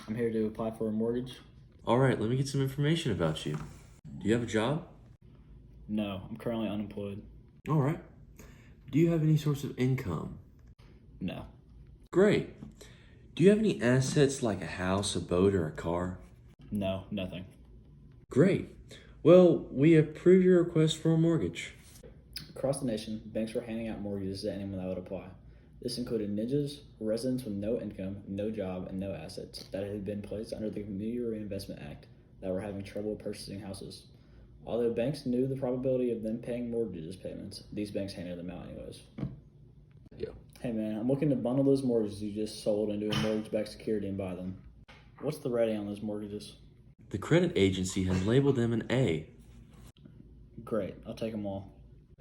I'm here to apply for a mortgage. All right, let me get some information about you. Do you have a job? No, I'm currently unemployed. All right. Do you have any source of income? No. Great. Do you have any assets like a house, a boat, or a car? No, nothing. Great. Well, we approve your request for a mortgage. Across the nation, banks were handing out mortgages to anyone that would apply. This included ninjas, residents with no income, no job, and no assets that had been placed under the Community Reinvestment Act that were having trouble purchasing houses. Although banks knew the probability of them paying mortgages payments, these banks handed them out anyways. Yeah. Hey man, I'm looking to bundle those mortgages you just sold into a mortgage-backed security and buy them. What's the rating on those mortgages? The credit agency has labeled them an A. Great, I'll take them all.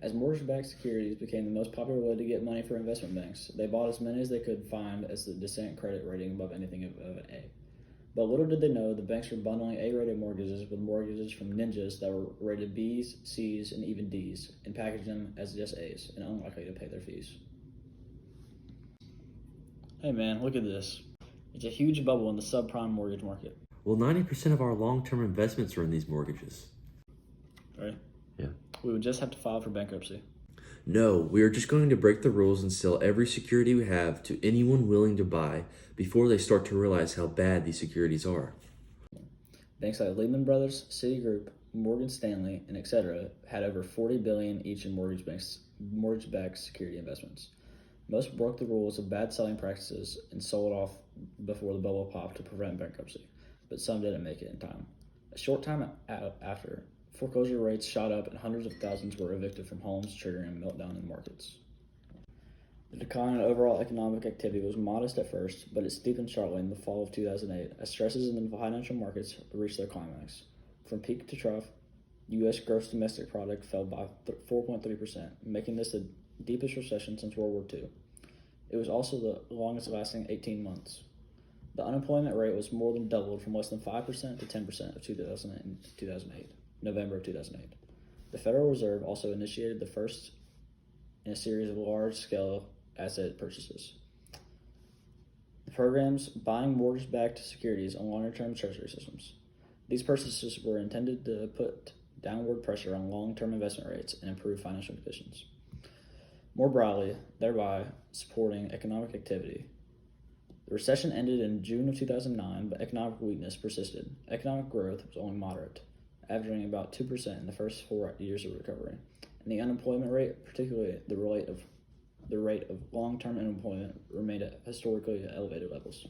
As mortgage-backed securities became the most popular way to get money for investment banks, they bought as many as they could find as the decent credit rating above anything of an A. But little did they know the banks were bundling A-rated mortgages with mortgages from ninjas that were rated Bs, Cs, and even Ds, and packaged them as just As and unlikely to pay their fees. Hey man, look at this. It's a huge bubble in the subprime mortgage market. Well, 90% of our long-term investments are in these mortgages. Right? Yeah. We would just have to file for bankruptcy. No, we are just going to break the rules and sell every security we have to anyone willing to buy before they start to realize how bad these securities are. Banks like Lehman Brothers, Citigroup, Morgan Stanley, and etc. had over $40 billion each in mortgage-backed security investments. Most broke the rules of bad selling practices and sold off before the bubble popped to prevent bankruptcy, but some didn't make it in time. A short time after, foreclosure rates shot up and hundreds of thousands were evicted from homes, triggering a meltdown in markets. The decline in overall economic activity was modest at first, but it steepened sharply in the fall of 2008 as stresses in the financial markets reached their climax. From peak to trough, U.S. gross domestic product fell by 4.3%, making this the deepest recession since World War II. It was also the longest lasting 18 months. The unemployment rate was more than doubled from less than 5% to 10% of 2008, November of 2008. The Federal Reserve also initiated the first in a series of large-scale asset purchases. The programs buying mortgage-backed securities on longer-term treasury systems. These purchases were intended to put downward pressure on long-term investment rates and improve financial conditions. More broadly, thereby supporting economic activity. The recession ended in June of 2009, but economic weakness persisted. Economic growth was only moderate, averaging about 2% in the first 4 years of recovery. And the unemployment rate, particularly the rate of long-term unemployment, remained at historically elevated levels.